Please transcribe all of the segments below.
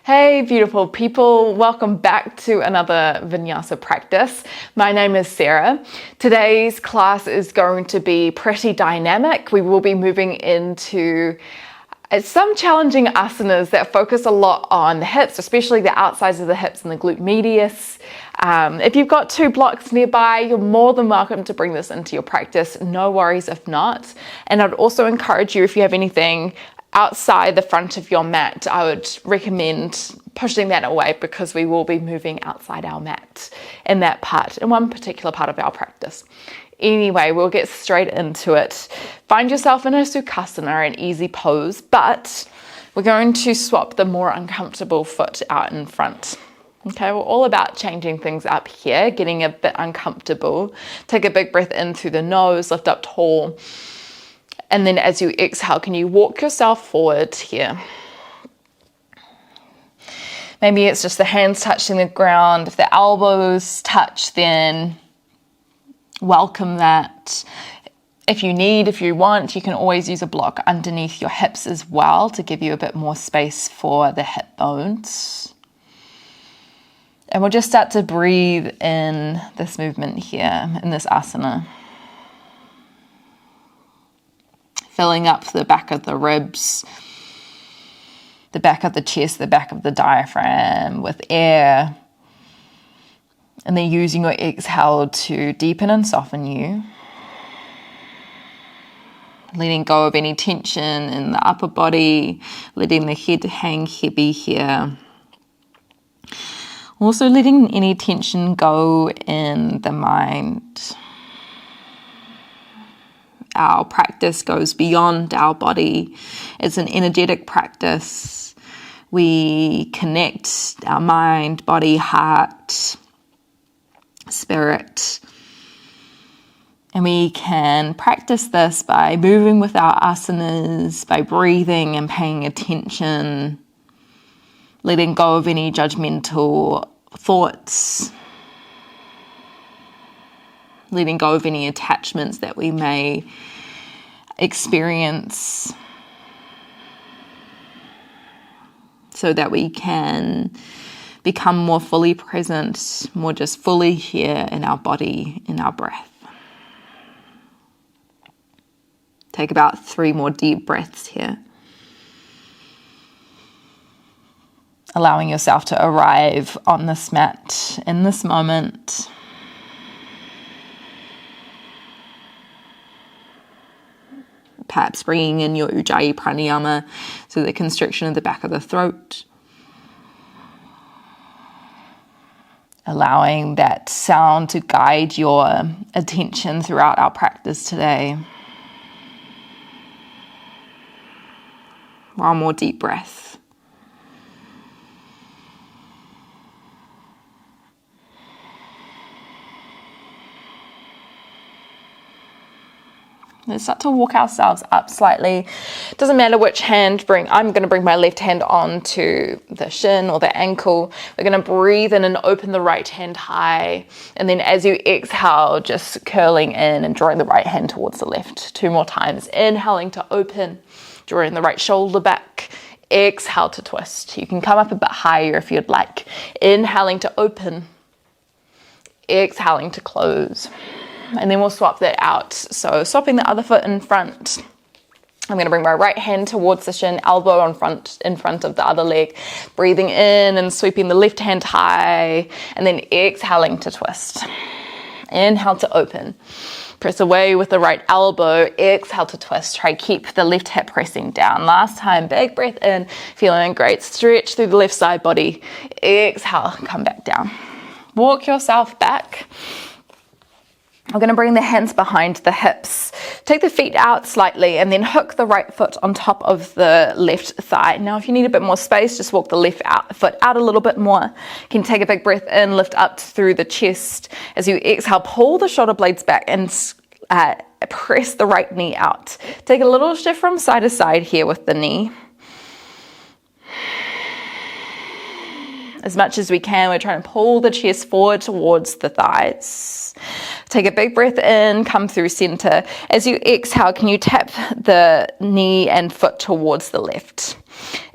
Hey beautiful people, welcome back to another Vinyasa practice. My name is Sarah. Today's class is going to be pretty dynamic. We will be moving into some challenging asanas that focus a lot on the hips, especially the outsides of the hips and the glute medius. If you've got two blocks nearby, you're more than welcome to bring this into your practice. No worries if not. And I'd also encourage you, if you have anything outside the front of your mat, I would recommend pushing that away because we will be moving outside our mat in one particular part of our practice. Anyway, we'll get straight into it. Find yourself in a Sukhasana, an easy pose, but we're going to swap the more uncomfortable foot out in front. Okay, we're all about changing things up here, getting a bit uncomfortable. Take a big breath in through the nose, lift up tall. And then as you exhale, can you walk yourself forward here? Maybe it's just the hands touching the ground. If the elbows touch, then welcome that. If you want, you can always use a block underneath your hips as well to give you a bit more space for the hip bones. And we'll just start to breathe in this movement here, in this asana. Filling up the back of the ribs, the back of the chest, the back of the diaphragm with air. And then using your exhale to deepen and soften you. Letting go of any tension in the upper body, letting the head hang heavy here. Also letting any tension go in the mind. Our practice goes beyond our body. It's an energetic practice. We connect our mind, body, heart, spirit. And we can practice this by moving with our asanas, by breathing and paying attention, letting go of any judgmental thoughts, letting go of any attachments that we may experience so that we can become more fully present, more just fully here in our body, in our breath. Take about 3 more deep breaths here. Allowing yourself to arrive on this mat in this moment. Perhaps bringing in your Ujjayi pranayama, so the constriction of the back of the throat. Allowing that sound to guide your attention throughout our practice today. One more deep breath. Let's start to walk ourselves up slightly. Doesn't matter which hand I'm going to bring my left hand onto the shin or the ankle. We're going to breathe in and open the right hand high. And then as you exhale, just curling in and drawing the right hand towards the left. 2 more times. Inhaling to open, drawing the right shoulder back. Exhale to twist. You can come up a bit higher if you'd like. Inhaling to open. Exhaling to close. And then we'll swap that out. So swapping the other foot in front. I'm going to bring my right hand towards the shin, elbow in front of the other leg. Breathing in and sweeping the left hand high. And then exhaling to twist. Inhale to open. Press away with the right elbow. Exhale to twist. Try keep the left hip pressing down. Last time, big breath in. Feeling great. Stretch through the left side body. Exhale, come back down. Walk yourself back. We're going to bring the hands behind the hips. Take the feet out slightly and then hook the right foot on top of the left thigh. Now, if you need a bit more space, just walk the left foot out a little bit more. You can take a big breath in, lift up through the chest. As you exhale, pull the shoulder blades back and press the right knee out. Take a little shift from side to side here with the knee. As much as we can, we're trying to pull the chest forward towards the thighs. Take a big breath in, come through center. As you exhale, can you tap the knee and foot towards the left?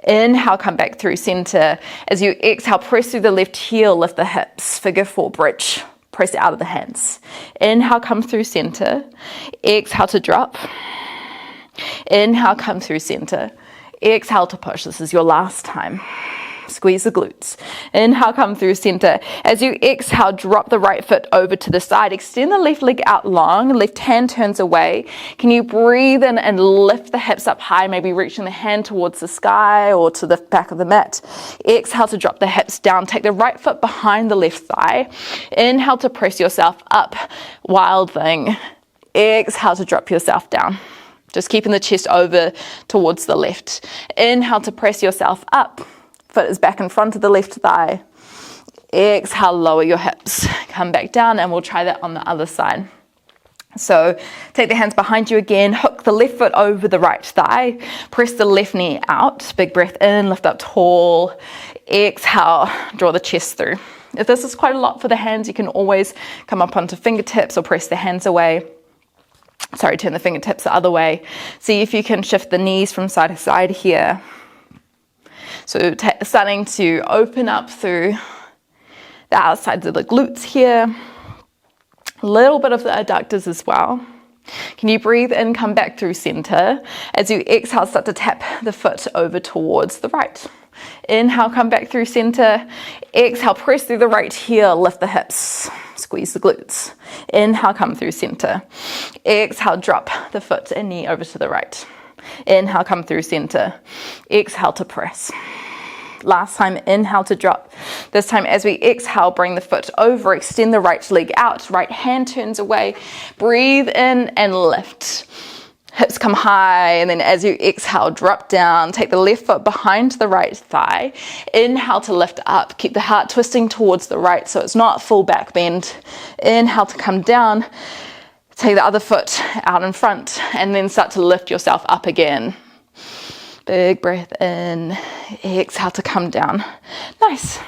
Inhale, come back through center. As you exhale, press through the left heel, lift the hips, figure four bridge. Press out of the hands. Inhale, come through center. Exhale to drop. Inhale, come through center. Exhale to push. This is your last time. Squeeze the glutes. Inhale, come through center. As you exhale, drop the right foot over to the side. Extend the left leg out long. Left hand turns away. Can you breathe in and lift the hips up high, maybe reaching the hand towards the sky or to the back of the mat. Exhale to drop the hips down. Take the right foot behind the left thigh. Inhale to press yourself up. Wild thing. Exhale to drop yourself down. Just keeping the chest over towards the left. Inhale to press yourself up. Foot is back in front of the left thigh. Exhale, lower your hips. Come back down, and we'll try that on the other side. So take the hands behind you again. Hook the left foot over the right thigh. Press the left knee out. Big breath in, lift up tall. Exhale, draw the chest through. If this is quite a lot for the hands, you can always come up onto fingertips or press the hands away. Turn the fingertips the other way. See if you can shift the knees from side to side here. So starting to open up through the outsides of the glutes here. A little bit of the adductors as well. Can you breathe in, come back through center. As you exhale, start to tap the foot over towards the right. Inhale, come back through center. Exhale, press through the right heel, lift the hips. Squeeze the glutes. Inhale, come through center. Exhale, drop the foot and knee over to the right. Inhale, come through center. Exhale to press. Last time, inhale to drop. This time, as we exhale, bring the foot over, extend the right leg out, right hand turns away. Breathe in and lift. Hips come high, and then as you exhale, drop down. Take the left foot behind the right thigh. Inhale to lift up. Keep the heart twisting towards the right, so it's not full back bend. Inhale to come down. Take the other foot out in front, and then start to lift yourself up again. Big breath in. Exhale to come down. Nice.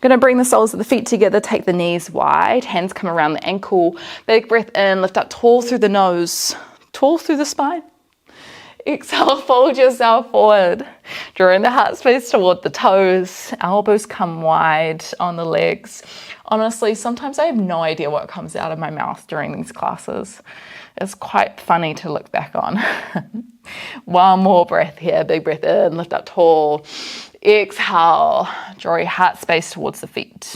Going to bring the soles of the feet together. Take the knees wide. Hands come around the ankle. Big breath in. Lift up tall through the nose. Tall through the spine. Exhale, fold yourself forward. Drawing the heart space toward the toes. Elbows come wide on the legs. Honestly, sometimes I have no idea what comes out of my mouth during these classes. It's quite funny to look back on. One more breath here. Big breath in, lift up tall. Exhale, draw your heart space towards the feet.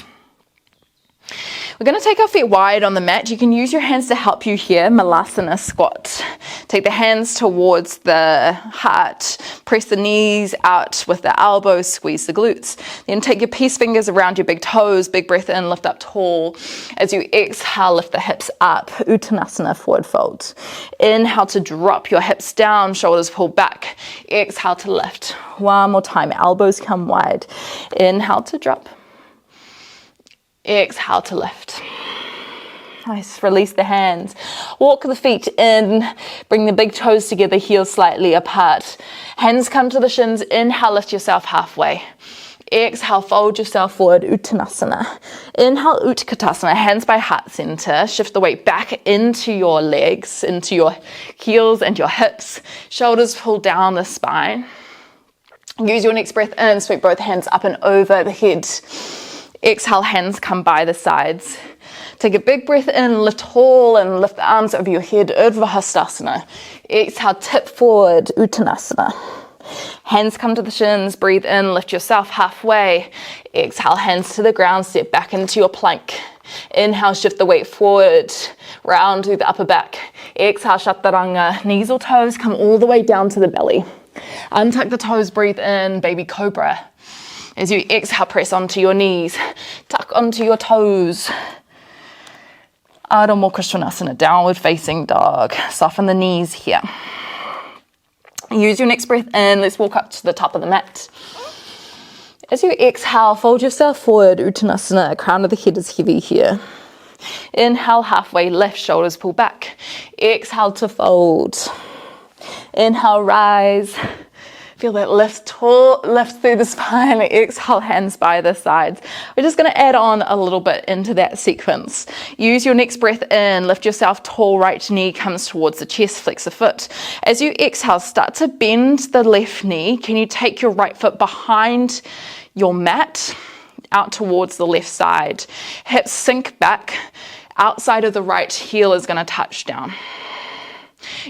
We're going to take our feet wide on the mat. You can use your hands to help you here. Malasana squat. Take the hands towards the heart. Press the knees out with the elbows. Squeeze the glutes. Then take your peace fingers around your big toes. Big breath in, lift up tall. As you exhale, lift the hips up. Uttanasana, forward fold. Inhale to drop your hips down. Shoulders pull back. Exhale to lift. One more time. Elbows come wide. Inhale to drop. Exhale to lift. Nice. Release the hands. Walk the feet in. Bring the big toes together, heels slightly apart. Hands come to the shins. Inhale, lift yourself halfway. Exhale, fold yourself forward. Uttanasana. Inhale, Utkatasana. Hands by heart center. Shift the weight back into your legs, into your heels and your hips. Shoulders pull down the spine. Use your next breath in. Sweep both hands up and over the head. Exhale, hands come by the sides. Take a big breath in, lift tall and lift the arms over your head, Urdhva Hastasana. Exhale, tip forward, Uttanasana. Hands come to the shins, breathe in, lift yourself halfway. Exhale, hands to the ground, step back into your plank. Inhale, shift the weight forward, round through the upper back. Exhale, Chaturanga, knees or toes come all the way down to the belly. Untuck the toes, breathe in, baby cobra. As you exhale, press onto your knees, tuck onto your toes. Ardha Mukha Svanasana, downward facing dog. Soften the knees here. Use your next breath in. Let's walk up to the top of the mat. As you exhale, fold yourself forward, Uttanasana. Crown of the head is heavy here. Inhale, halfway lift, shoulders pull back. Exhale to fold. Inhale, rise. Feel that lift tall, lift through the spine. Exhale, hands by the sides. We're just going to add on a little bit into that sequence. Use your next breath in, lift yourself tall, right knee comes towards the chest, flex the foot. As you exhale, start to bend the left knee. Can you take your right foot behind your mat, out towards the left side? Hips sink back. Outside of the right heel is going to touch down.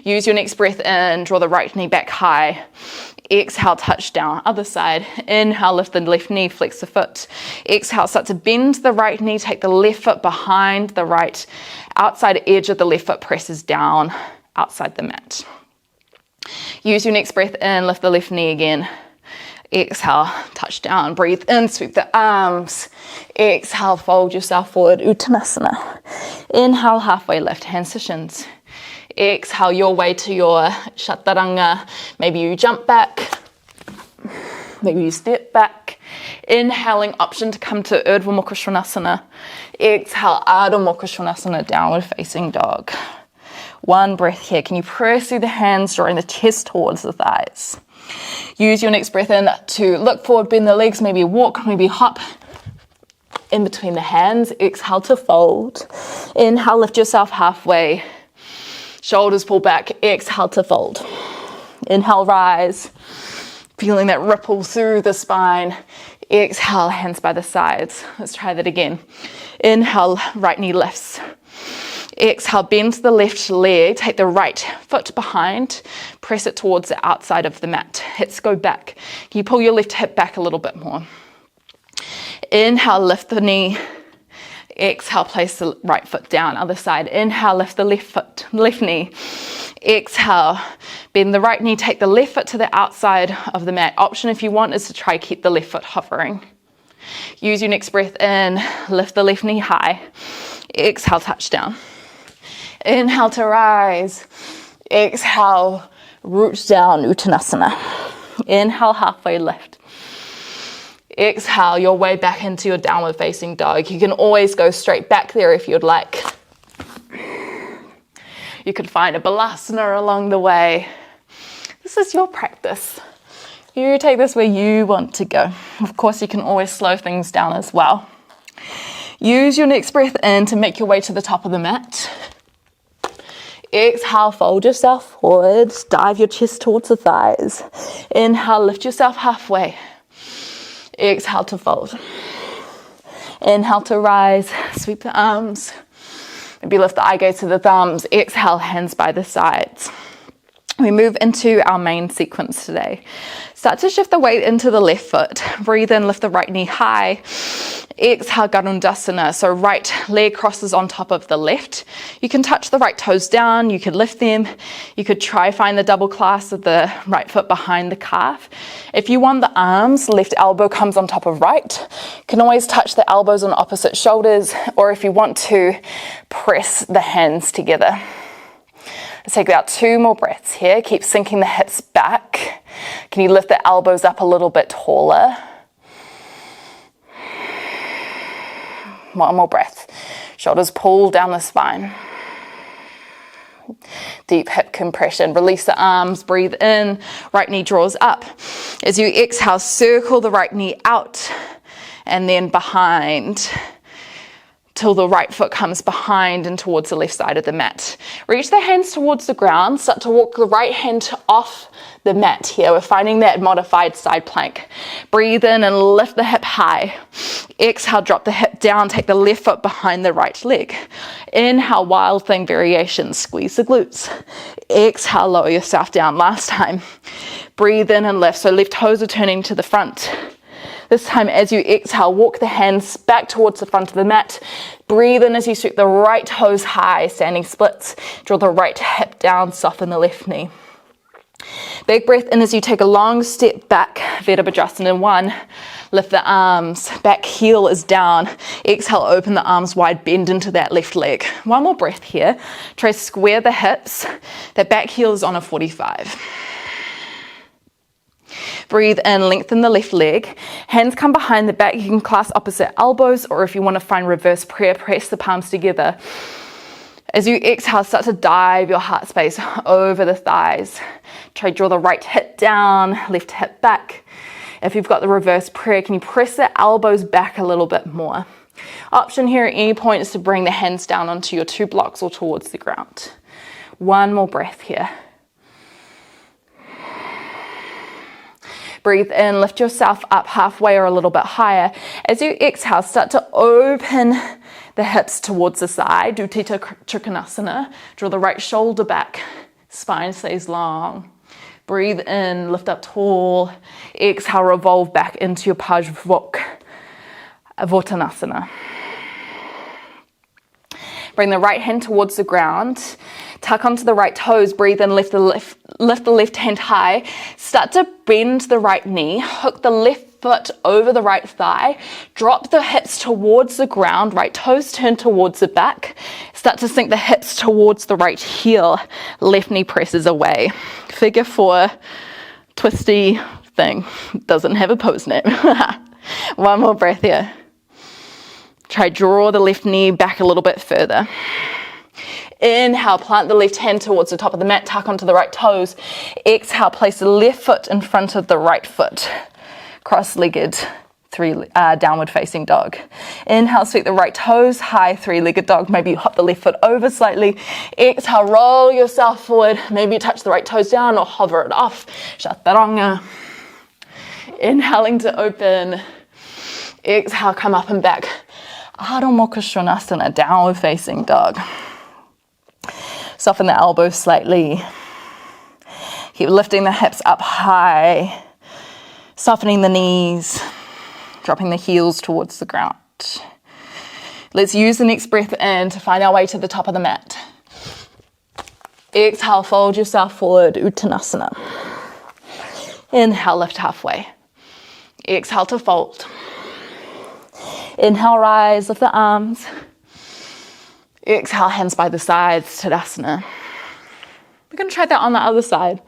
Use your next breath in, draw the right knee back high. Exhale, touch down. Other side. Inhale, lift the left knee, flex the foot. Exhale, start to bend the right knee, take the left foot behind the right. Outside edge of the left foot presses down outside the mat. Use your next breath in, lift the left knee again. Exhale, touch down, breathe in, sweep the arms. Exhale, fold yourself forward, Uttanasana. Inhale, halfway lift, hands to shins. Exhale your way to your Chaturanga. Maybe you jump back, maybe you step back. Inhaling, option to come to Urdhva Mukha Svanasana. Exhale, Adho Mukha Svanasana, downward facing dog. One breath here. Can you press through the hands, drawing the chest towards the thighs? Use your next breath in to look forward, bend the legs, maybe walk, maybe hop in between the hands. Exhale to fold. Inhale, lift yourself halfway. Shoulders pull back. Exhale to fold. Inhale, rise. Feeling that ripple through the spine. Exhale, hands by the sides. Let's try that again. Inhale, right knee lifts. Exhale, bend the left leg, take the right foot behind, press it towards the outside of the mat. Hips go back. Can you pull your left hip back a little bit more? Inhale, lift the knee. Exhale, place the right foot down. Other side. Inhale, lift the left knee. Exhale, bend the right knee, take the left foot to the outside of the mat. Option if you want is to try keep the left foot hovering. Use your next breath in, lift the left knee high. Exhale, touch down. Inhale to rise. Exhale, root down, Uttanasana. Inhale, halfway lift. Exhale your way back into your downward facing dog. You can always go straight back there if you'd like. You could find a balasana along the way. This is your practice. You take this where you want to go. Of course, you can always slow things down as well. Use your next breath in to make your way to the top of the mat. Exhale, fold yourself forward, dive your chest towards the thighs. Inhale, lift yourself halfway. Exhale to fold. Inhale to rise, sweep the arms. Maybe lift the eye gaze to the thumbs. Exhale, hands by the sides. We move into our main sequence today. Start to shift the weight into the left foot. Breathe in, lift the right knee high. Exhale, Garudasana. So right leg crosses on top of the left. You can touch the right toes down. You could lift them. You could try find the double clasp of the right foot behind the calf. If you want the arms, left elbow comes on top of right. You can always touch the elbows on opposite shoulders, or if you want to, press the hands together. Let's take about 2 more breaths here. Keep sinking the hips back. Can you lift the elbows up a little bit taller? 1 more breath. Shoulders pull down the spine. Deep hip compression. Release the arms. Breathe in. Right knee draws up. As you exhale, circle the right knee out and then behind, till the right foot comes behind and towards the left side of the mat. Reach the hands towards the ground. Start to walk the right hand off the mat here. We're finding that modified side plank. Breathe in and lift the hip high. Exhale, drop the hip down. Take the left foot behind the right leg. Inhale, wild thing variation. Squeeze the glutes. Exhale, lower yourself down. Last time. Breathe in and lift. So left toes are turning to the front. This time, as you exhale, walk the hands back towards the front of the mat. Breathe in as you sweep the right toes high, standing splits. Draw the right hip down, soften the left knee. Big breath in as you take a long step back, Virabhadrasana 1. Lift the arms, back heel is down. Exhale, open the arms wide, bend into that left leg. 1 more breath here. Try to square the hips. That back heel is on a 45. Breathe in, lengthen the left leg. Hands come behind the back. You can clasp opposite elbows, or if you want to find reverse prayer, press the palms together. As you exhale, start to dive your heart space over the thighs. Try to draw the right hip down, left hip back. If you've got the reverse prayer, can you press the elbows back a little bit more? Option here at any point is to bring the hands down onto your 2 blocks or towards the ground. One more breath here. Breathe in, lift yourself up halfway or a little bit higher. As you exhale, start to open the hips towards the side. Utthita Trikonasana. Draw the right shoulder back. Spine stays long. Breathe in, lift up tall. Exhale, revolve back into your Padmasana. Bring the right hand towards the ground. Tuck onto the right toes. Breathe in, lift the left hand high. Start to bend the right knee. Hook the left foot over the right thigh. Drop the hips towards the ground. Right toes turn towards the back. Start to sink the hips towards the right heel. Left knee presses away. Figure 4, twisty thing. Doesn't have a pose name. One more breath here. Try draw the left knee back a little bit further. Inhale, plant the left hand towards the top of the mat, tuck onto the right toes. Exhale, place the left foot in front of the right foot. Cross-legged, downward facing dog. Inhale, sweep the right toes, high 3-legged dog. Maybe you hop the left foot over slightly. Exhale, roll yourself forward. Maybe you touch the right toes down or hover it off. Chaturanga. Inhaling to open. Exhale, come up and back. Adho Mukha Svanasana, downward facing dog. Soften the elbows slightly. Keep lifting the hips up high. Softening the knees. Dropping the heels towards the ground. Let's use the next breath in to find our way to the top of the mat. Exhale, fold yourself forward, Uttanasana. Inhale, lift halfway. Exhale to fold. Inhale, rise, lift the arms. Exhale, hands by the sides, Tadasana. We're going to try that on the other side.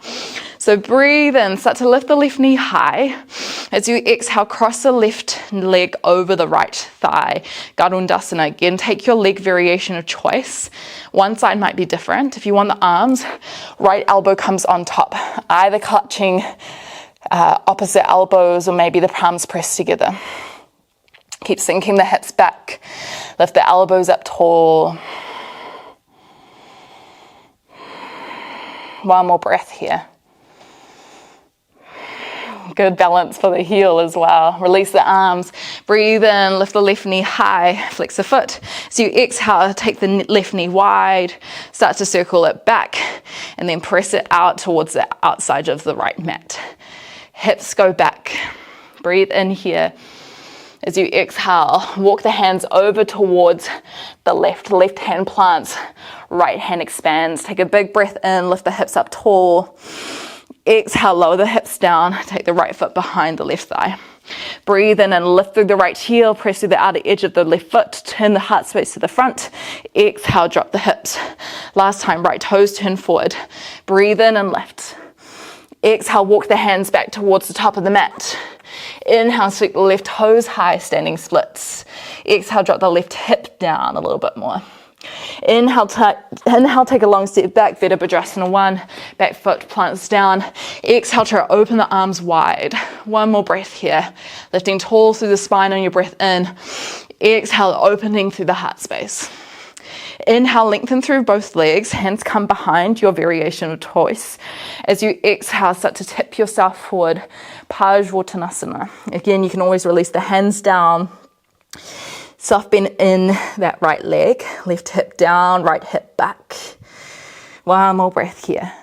So breathe in, start to lift the left knee high. As you exhale, cross the left leg over the right thigh. Garudasana. Again, take your leg variation of choice. One side might be different. If you want the arms, right elbow comes on top, either clutching opposite elbows or maybe the palms pressed together. Keep sinking the hips back. Lift the elbows up tall. One more breath here. Good balance for the heel as well. Release the arms. Breathe in, lift the left knee high, flex the foot. So you exhale, take the left knee wide, start to circle it back, and then press it out towards the outside of the right mat. Hips go back. Breathe in here. As you exhale, walk the hands over towards the left. Left hand plants, right hand expands. Take a big breath in, lift the hips up tall. Exhale, lower the hips down. Take the right foot behind the left thigh. Breathe in and lift through the right heel. Press through the outer edge of the left foot. Turn the heart space to the front. Exhale, drop the hips. Last time, right toes turn forward. Breathe in and lift. Exhale, walk the hands back towards the top of the mat. Inhale, sweep the left toes high, standing splits. Exhale, drop the left hip down a little bit more. Inhale, take a long step back, Virabhadrasana 1. Back foot plants down. Exhale, try to open the arms wide. One more breath here. Lifting tall through the spine on your breath in. Exhale, opening through the heart space. Inhale, lengthen through both legs. Hands come behind, your variation of choice. As you exhale, start to tip yourself forward. Padmasana. Again, you can always release the hands down. Soft bend in that right leg. Left hip down, right hip back. One more breath here.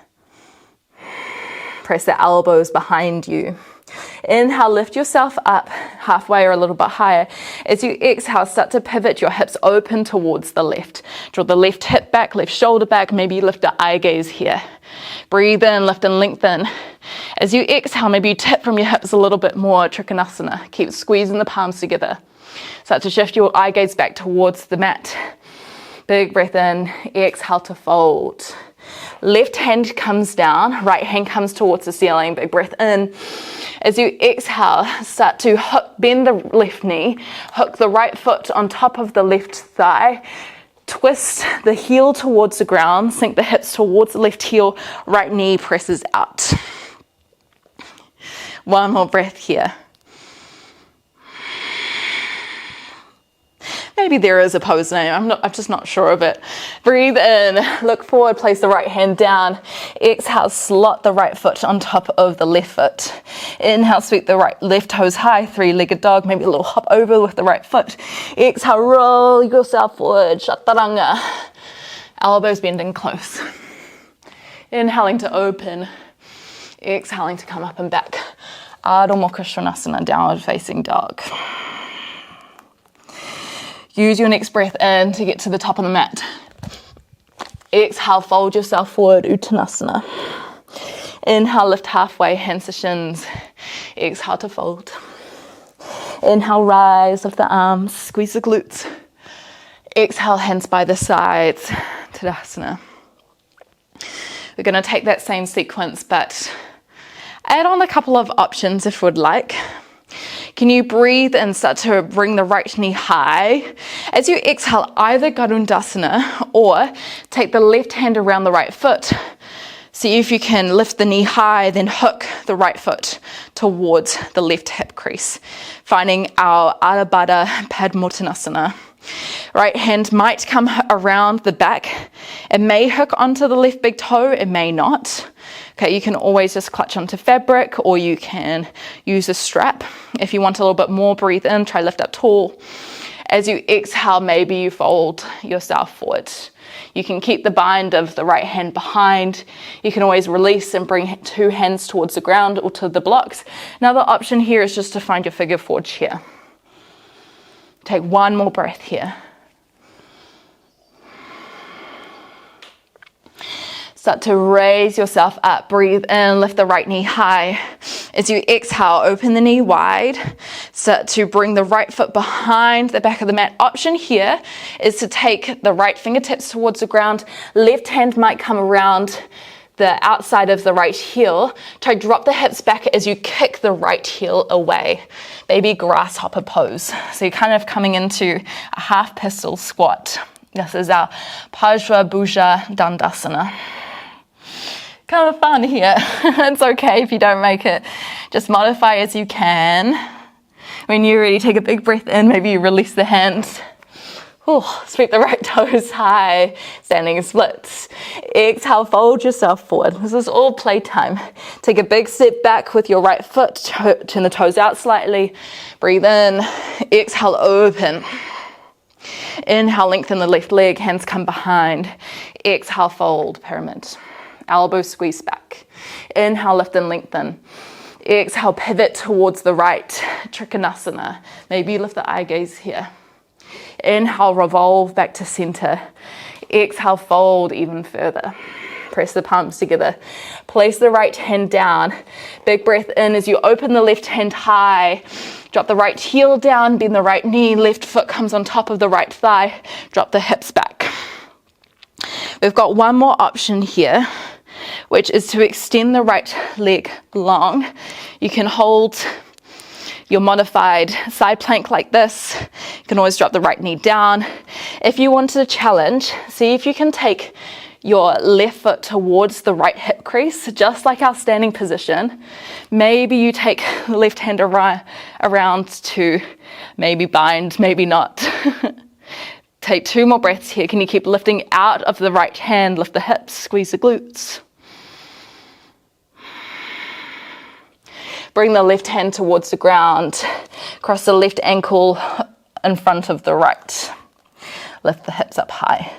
Press the elbows behind you. Inhale, lift yourself up halfway or a little bit higher. As you exhale, start to pivot your hips open towards the left. Draw the left hip back, left shoulder back. Maybe you lift the eye gaze here. Breathe in, lift and lengthen. As you exhale, maybe you tip from your hips a little bit more, Trikonasana. Keep squeezing the palms together. Start to shift your eye gaze back towards the mat. Big breath in, exhale to fold. Left hand comes down, right hand comes towards the ceiling. Big breath in. As you exhale, start to bend the left knee, hook the right foot on top of the left thigh. Twist the heel towards the ground, sink the hips towards the left heel, right knee presses out. One more breath here. Maybe there is a pose name, I'm just not sure of it. Breathe in, look forward, place the right hand down. Exhale, slot the right foot on top of the left foot. Inhale, sweep the left toes high, three-legged dog, maybe a little hop over with the right foot. Exhale, roll yourself forward, chaturanga. Elbows bending close. Inhaling to open, exhaling to come up and back. Adho Mukha Svanasana, downward facing dog. Use your next breath in to get to the top of the mat. Exhale, fold yourself forward, Uttanasana. Inhale, lift halfway, hands to shins. Exhale to fold. Inhale, rise, lift the arms, squeeze the glutes. Exhale, hands by the sides, Tadasana. We're going to take that same sequence, but add on a couple of options if you would like. Can you breathe and start to bring the right knee high? As you exhale, either Garudasana or take the left hand around the right foot. See if you can lift the knee high, then hook the right foot towards the left hip crease. Finding our Adho Baddha Padmasana. Right hand might come around the back. It may hook onto the left big toe, it may not. Okay, you can always just clutch onto fabric or you can use a strap. If you want a little bit more, breathe in, try lift up tall. As you exhale, maybe you fold yourself forward. You can keep the bind of the right hand behind. You can always release and bring two hands towards the ground or to the blocks. Another option here is just to find your figure four chair. Take one more breath here. Start to raise yourself up. Breathe in, lift the right knee high. As you exhale, open the knee wide. Start to bring the right foot behind the back of the mat. Option here is to take the right fingertips towards the ground. Left hand might come around the outside of the right heel. Try drop the hips back as you kick the right heel away. Baby grasshopper pose. So you're kind of coming into a half pistol squat. This is our Pajra Bhuja Dandasana. Kind of fun here. It's okay if you don't make it. Just modify as you can. When you're ready, take a big breath in. Maybe you release the hands. Sweep the right toes high, standing splits. Exhale, fold yourself forward. This is all playtime. Take a big step back with your right foot. Turn the toes out slightly. Breathe in. Exhale, open. Inhale, lengthen the left leg. Hands come behind. Exhale, fold, pyramid. Elbows squeeze back. Inhale, lift and lengthen. Exhale, pivot towards the right. Trikonasana. Maybe you lift the eye gaze here. Inhale, revolve back to center. Exhale, fold even further. Press the palms together. Place the right hand down. Big breath in as you open the left hand high. Drop the right heel down, bend the right knee. Left foot comes on top of the right thigh. Drop the hips back. We've got one more option here, which is to extend the right leg long. You can hold your modified side plank like this. You can always drop the right knee down. If you wanted a challenge, see if you can take your left foot towards the right hip crease, just like our standing position. Maybe you take the left hand around to maybe bind, maybe not. Take two more breaths here. Can you keep lifting out of the right hand? Lift the hips, squeeze the glutes. Bring the left hand towards the ground. Cross the left ankle in front of the right. Lift the hips up high.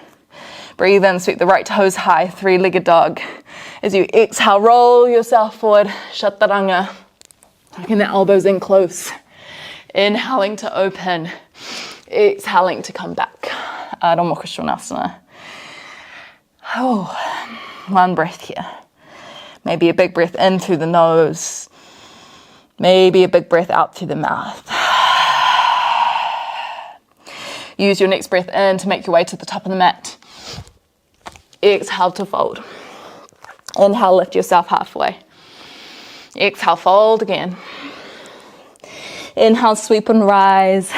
Breathe in, sweep the right toes high, three-legged dog. As you exhale, roll yourself forward, chaturanga. Tucking the elbows in close. Inhaling to open. Exhaling to come back. Adho Mukha Svanasana. One breath here. Maybe a big breath in through the nose. Maybe a big breath out through the mouth. Use your next breath in to make your way to the top of the mat. Exhale to fold. Inhale, lift yourself halfway. Exhale, fold again. Inhale, sweep and rise.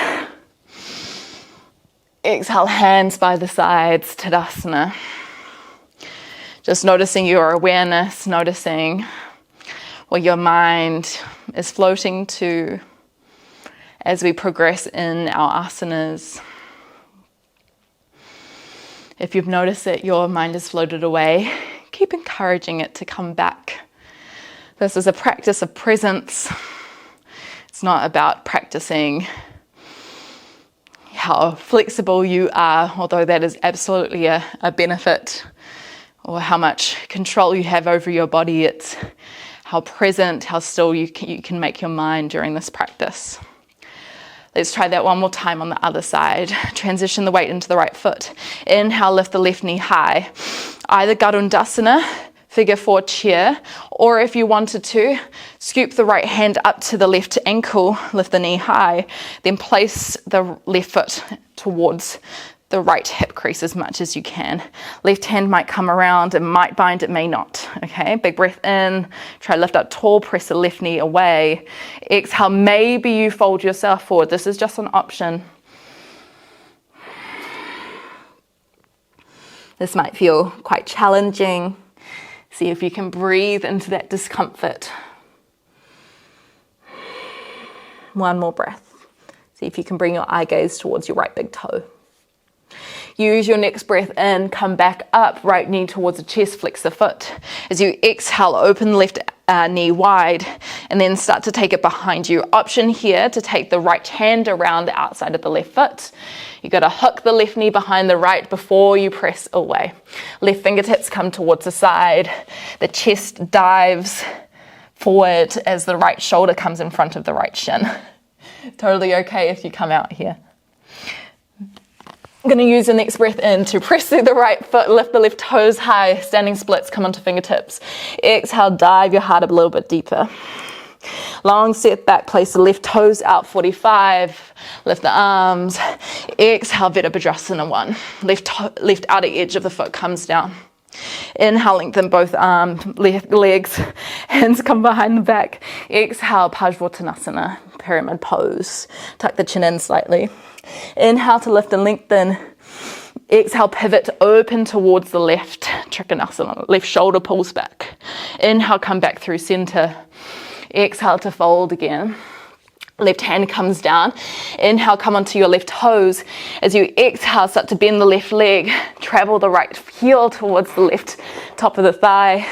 Exhale, hands by the sides, Tadasana. Just noticing your awareness, noticing where your mind is floating to as we progress in our asanas. If you've noticed that your mind has floated away, keep encouraging it to come back. This is a practice of presence. It's not about practicing how flexible you are, although that is absolutely a benefit, or how much control you have over your body. It's how present, how still you can make your mind during this practice. Let's try that one more time on the other side. Transition the weight into the right foot. Inhale, lift the left knee high. Either Garudasana, figure 4 chair, or if you wanted to, scoop the right hand up to the left ankle, lift the knee high, then place the left foot towards the right hip crease as much as you can. Left hand might come around, it might bind, it may not. Okay, big breath in, try lift up tall, press the left knee away. Exhale, maybe you fold yourself forward. This is just an option. This might feel quite challenging. See if you can breathe into that discomfort. One more breath. See if you can bring your eye gaze towards your right big toe. Use your next breath in, come back up, right knee towards the chest, flex the foot. As you exhale, open the left knee wide, and then start to take it behind you. Option here to take the right hand around the outside of the left foot. You got to hook the left knee behind the right before you press away. Left fingertips come towards the side. The chest dives forward as the right shoulder comes in front of the right shin. Totally okay if you come out here. I'm going to use the next breath in to press through the right foot, lift the left toes high, standing splits, come onto fingertips. Exhale, dive your heart a little bit deeper. Long step back, place the left toes out 45, lift the arms. Exhale, Virabhadrasana 1. Left outer edge of the foot comes down. Inhale, lengthen both legs, hands come behind the back. Exhale, Padmasana, pyramid pose. Tuck the chin in slightly. Inhale to lift and lengthen. Exhale, pivot, open towards the left, Trikonasana. Left shoulder pulls back. Inhale, come back through center. Exhale to fold again. Left hand comes down. Inhale, come onto your left toes. As you exhale, start to bend the left leg. Travel the right heel towards the left top of the thigh.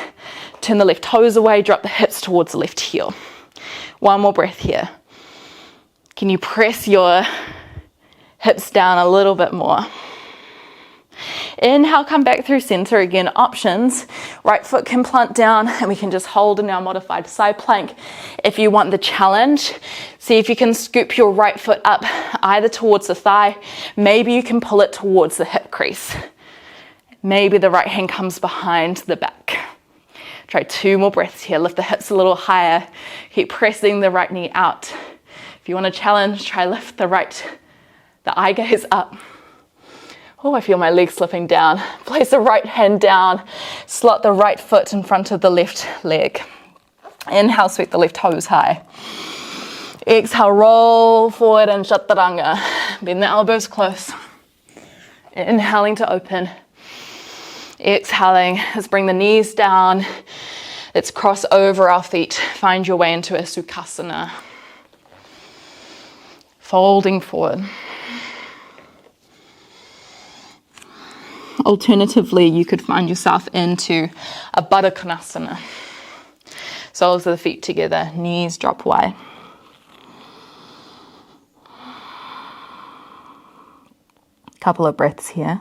Turn the left toes away. Drop the hips towards the left heel. One more breath here. Can you press your hips down a little bit more? Inhale, come back through center again. Options, right foot can plant down and we can just hold in our modified side plank. If you want the challenge, see if you can scoop your right foot up either towards the thigh. Maybe you can pull it towards the hip crease. Maybe the right hand comes behind the back. Try 2 more breaths here. Lift the hips a little higher. Keep pressing the right knee out. If you want a challenge, try lift the eye gaze up. Oh, I feel my legs slipping down. Place the right hand down. Slot the right foot in front of the left leg. Inhale, sweep the left toes high. Exhale, roll forward and chaturanga. Bend the elbows close. Inhaling to open. Exhaling, let's bring the knees down. Let's cross over our feet. Find your way into a sukhasana. Folding forward. Alternatively, you could find yourself into a Baddha Konasana. Soles of the feet together, knees drop wide. Couple of breaths here.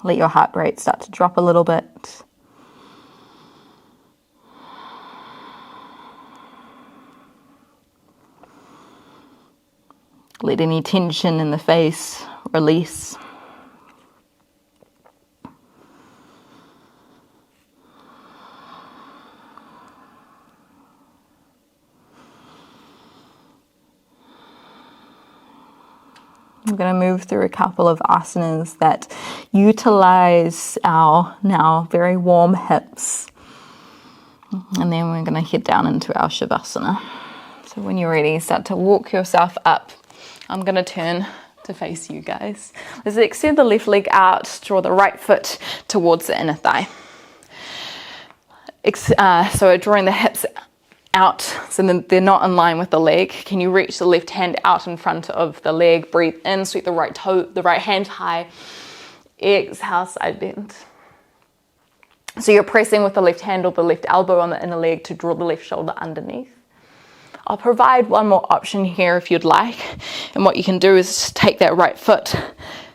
Let your heart rate start to drop a little bit. Let any tension in the face release. We're going to move through a couple of asanas that utilize our now very warm hips. And then we're going to head down into our Shavasana. So when you're ready, start to walk yourself up. I'm going to turn to face you guys. Let's extend the left leg out, draw the right foot towards the inner thigh. So drawing the hips out so then they're not in line with the leg. Can you reach the left hand out in front of the leg? Breathe in, sweep the right hand high. Exhale, side bend. So you're pressing with the left hand or the left elbow on the inner leg to draw the left shoulder underneath. I'll provide one more option here if you'd like. And what you can do is take that right foot,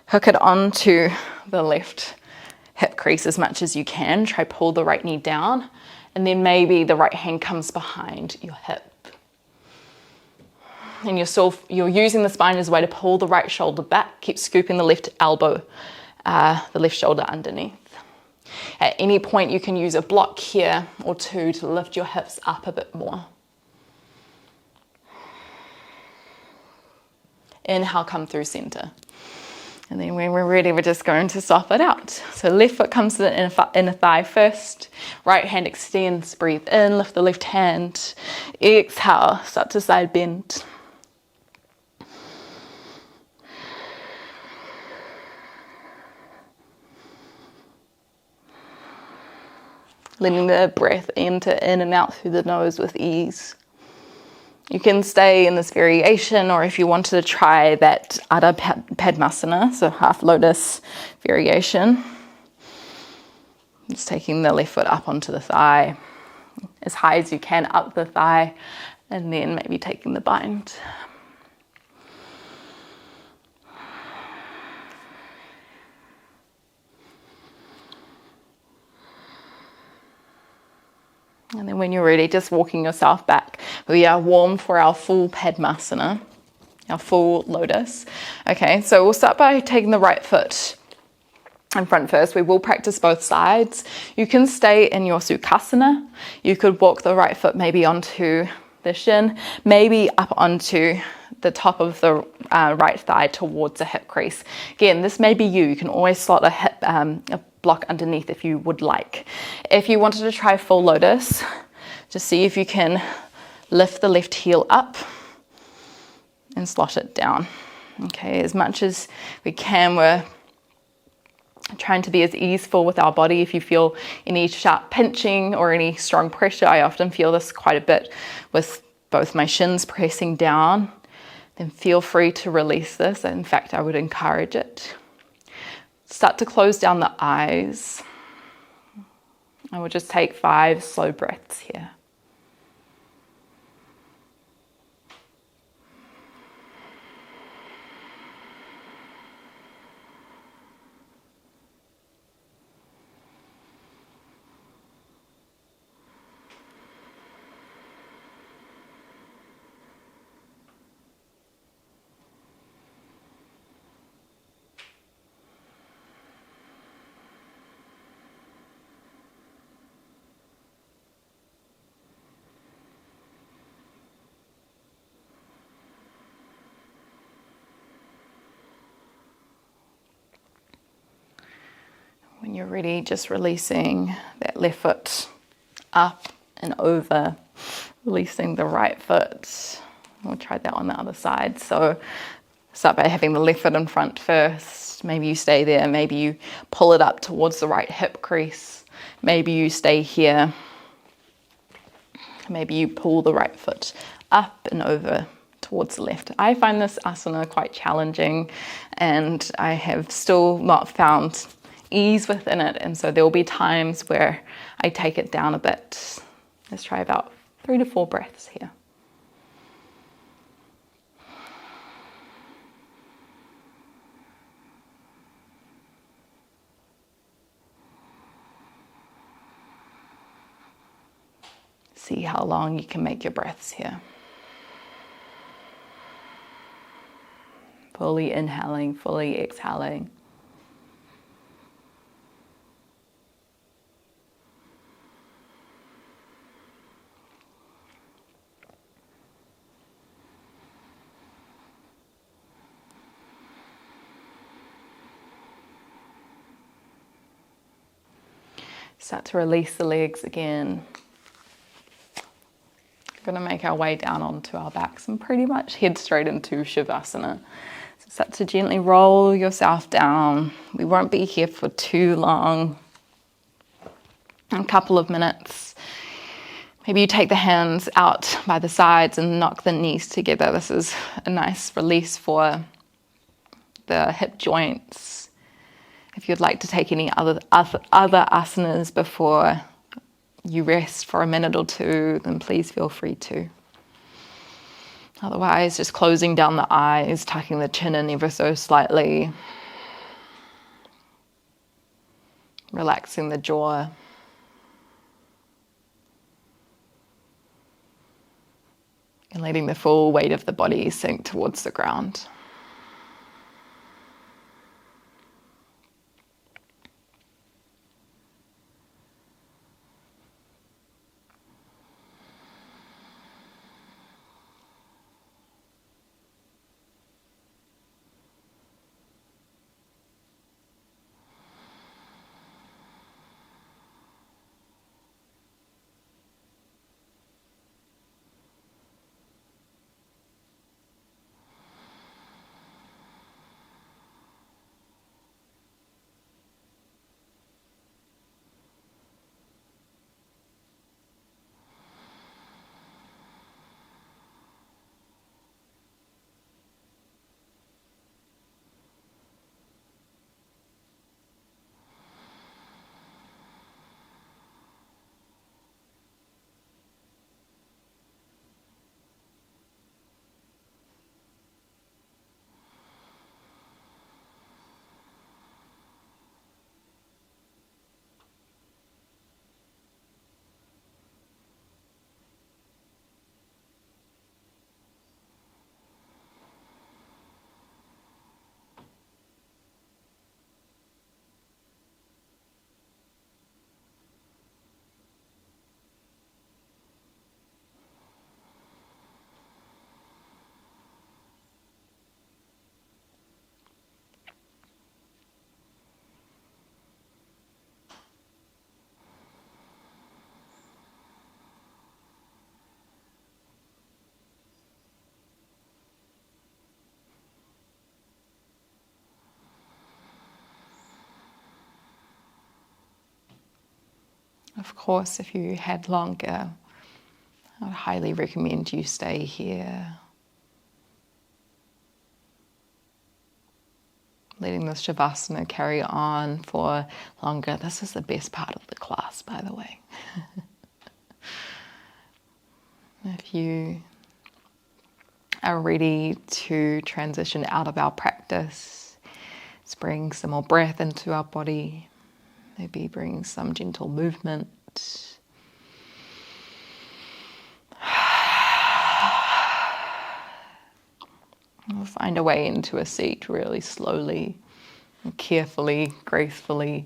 hook it onto the left hip crease as much as you can. Try pull the right knee down. And then maybe the right hand comes behind your hip. And you're using the spine as a way to pull the right shoulder back. Keep scooping the left elbow, the left shoulder underneath. At any point you can use a block here or two to lift your hips up a bit more. Inhale, come through center. And then when we're ready, we're just going to soften it out. So left foot comes to the inner thigh first. Right hand extends, breathe in, lift the left hand. Exhale, start to side bend. Letting the breath enter in and out through the nose with ease. You can stay in this variation, or if you wanted to try that Adha Padmasana, so half lotus variation, just taking the left foot up onto the thigh, as high as you can up the thigh, and then maybe taking the bind. And then when you're ready, just walking yourself back. We are warm for our full Padmasana, our full Lotus. Okay, so we'll start by taking the right foot in front first. We will practice both sides. You can stay in your Sukhasana. You could walk the right foot maybe onto the shin, maybe up onto the top of the right thigh towards the hip crease. Again, this may be you. You can always slot a hip a block underneath if you would like. If you wanted to try full Lotus, just see if you can lift the left heel up and slot it down. Okay, as much as we can, we're trying to be as easeful with our body. If you feel any sharp pinching or any strong pressure, I often feel this quite a bit with both my shins pressing down, then feel free to release this. In fact, I would encourage it. Start to close down the eyes. I will just take 5 slow breaths here. When you're ready, just releasing that left foot up and over, releasing the right foot. We'll try that on the other side. So start by having the left foot in front first. Maybe you stay there. Maybe you pull it up towards the right hip crease. Maybe you stay here. Maybe you pull the right foot up and over towards the left. I find this asana quite challenging, and I have still not found ease within it, and so there will be times where I take it down a bit. Let's try about 3 to 4 breaths here. See how long you can make your breaths here. Fully inhaling, fully exhaling. Start to release the legs again. We're going to make our way down onto our backs and pretty much head straight into Shavasana. So start to gently roll yourself down. We won't be here for too long, a couple of minutes. Maybe you take the hands out by the sides and knock the knees together. This is a nice release for the hip joints. If you'd like to take any other asanas before you rest for a minute or two, then please feel free to. Otherwise, just closing down the eyes, tucking the chin in ever so slightly, relaxing the jaw. And letting the full weight of the body sink towards the ground. Of course, if you had longer, I would highly recommend you stay here. Letting the Shavasana carry on for longer. This is the best part of the class, by the way. If you are ready to transition out of our practice, let's bring some more breath into our body. Maybe bring some gentle movement. We'll find a way into a seat really slowly, and carefully, gracefully.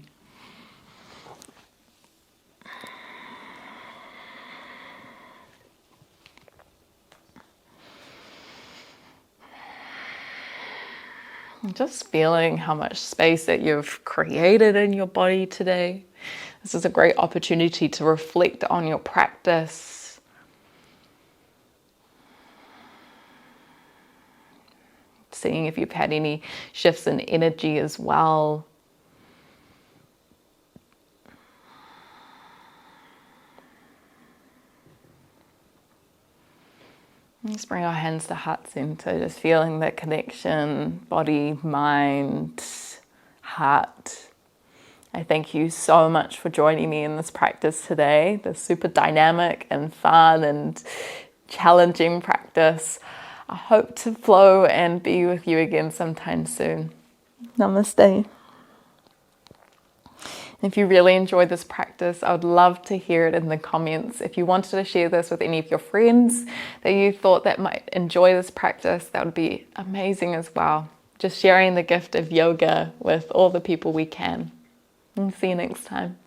Just feeling how much space that you've created in your body today. This is a great opportunity to reflect on your practice. Seeing if you've had any shifts in energy as well. Let's bring our hands to heart center, just feeling that connection, body, mind, heart. I thank you so much for joining me in this practice today, this super dynamic and fun and challenging practice. I hope to flow and be with you again sometime soon. Namaste. If you really enjoyed this practice, I would love to hear it in the comments. If you wanted to share this with any of your friends that you thought that might enjoy this practice, that would be amazing as well. Just sharing the gift of yoga with all the people we can. And see you next time.